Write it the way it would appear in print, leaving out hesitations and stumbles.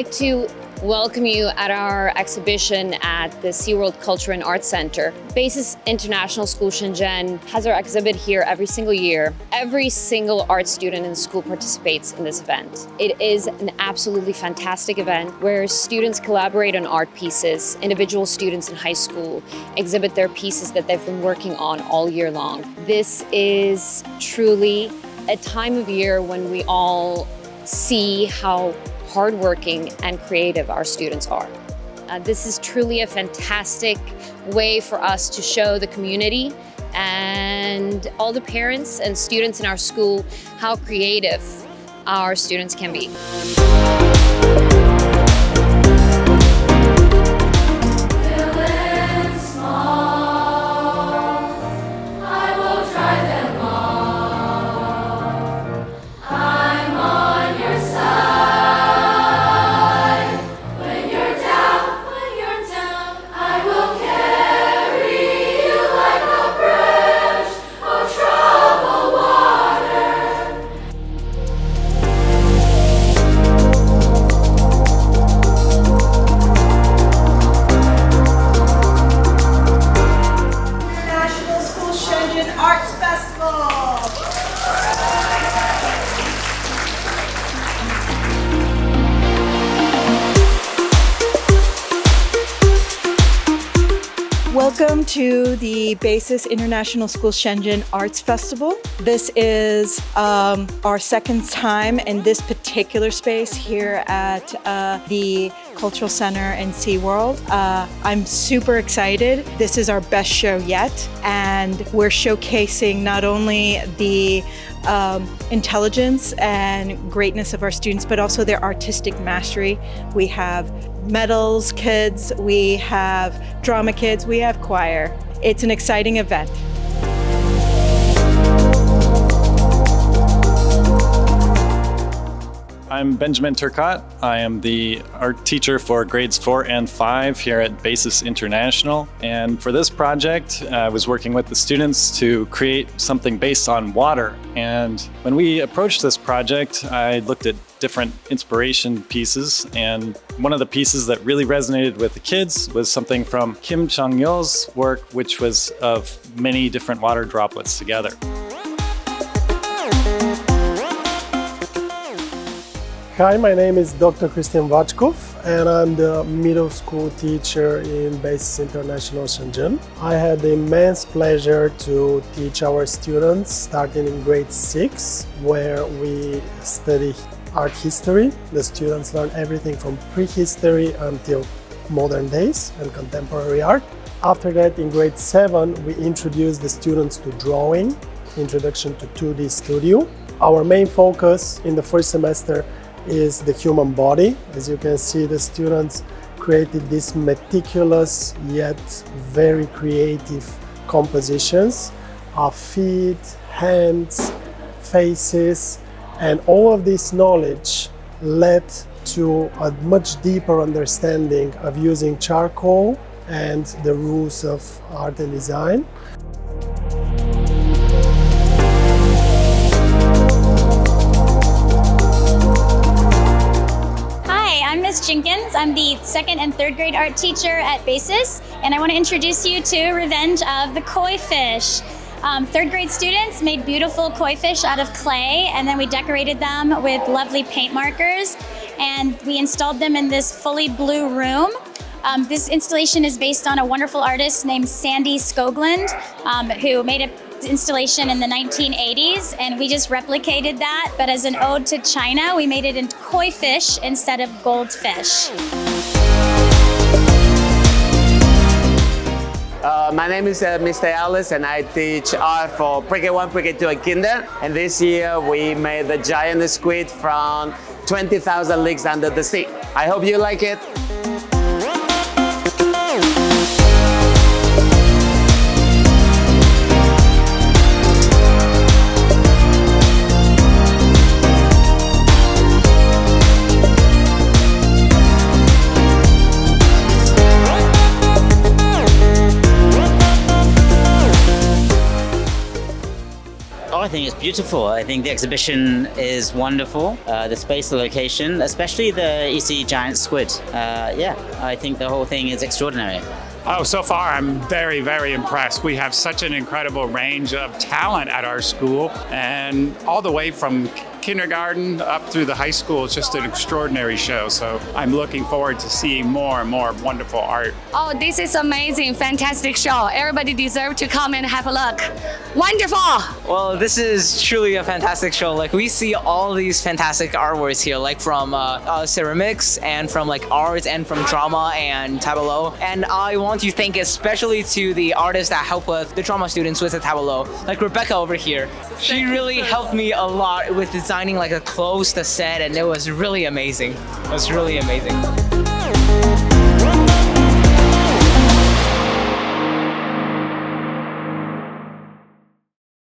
like to welcome you at our exhibition at the SeaWorld Culture and Arts Center. BASIS International School Shenzhen has our exhibit here every single year. Every single art student in the school participates in this event. It is an absolutely fantastic event where students collaborate on art pieces. Individual students in high school exhibit their pieces that they've been working on all year long. This is truly a time of year when we all see how hardworking and creative our students are. This is truly a fantastic way for us to show the community and all the parents and students in our school how creative our students can be. Welcome to the BASIS International School Shenzhen Arts Festival. This is our second time in this particular space here at the Cultural Center in SeaWorld. I'm super excited. This is our best show yet, and we're showcasing not only the intelligence and greatness of our students, but also their artistic mastery. We have medals kids, we have drama kids, we have choir. It's an exciting event. I'm Benjamin Turcotte. I am the art teacher for grades 4 and 5 here at BASIS International. And for this project, I was working with the students to create something based on water. And when we approached this project, I looked at different inspiration pieces. And one of the pieces that really resonated with the kids was something from Kim Chang-yeol's work, which was of many different water droplets together. Hi, my name is Dr. Christian Vachkov, and I'm the middle school teacher in BASIS International Shenzhen. I had the immense pleasure to teach our students starting in grade 6, where we study art history. The students learn everything from prehistory until modern days and contemporary art. After that, in grade 7, we introduced the students to drawing, introduction to 2D studio. Our main focus in the first semester is the human body. As you can see, the students created these meticulous yet very creative compositions of feet, hands, faces, and all of this knowledge led to a much deeper understanding of using charcoal and the rules of art and design. I'm Ms. Jenkins. I'm the 2nd and 3rd grade art teacher at BASIS, and I want to introduce you to Revenge of the Koi Fish. 3rd grade students made beautiful koi fish out of clay, and then we decorated them with lovely paint markers, and we installed them in this fully blue room. This installation is based on a wonderful artist named Sandy Skoglund, who made an installation in the 1980s, and we just replicated that, but as an ode to China, we made it into koi fish instead of goldfish. My name is Mr. Alice, and I teach art for Pre-K1, Pre-K2, and Kinder. And this year we made the giant squid from 20,000 Leagues Under the Sea. I hope you like it. think it's beautiful. I think the exhibition is wonderful. The space, the location, especially the EC giant squid. Yeah, I think the whole thing is extraordinary. Oh, so far I'm very, very impressed. We have such an incredible range of talent at our school, and all the way from kindergarten up through the high school. It's just an extraordinary show. So I'm looking forward to seeing more and more wonderful art. Oh, this is amazing, fantastic show. Everybody deserves to come and have a look. Wonderful! Well, this is truly a fantastic show. Like, we see all these fantastic artworks here, like from ceramics and from like art and from drama and Tableaux. And I want to thank especially to the artists that help with the drama students with the Tableaux, like Rebecca over here. She really helped me a lot with designing like the clothes, the set, and it was really amazing. It was really amazing.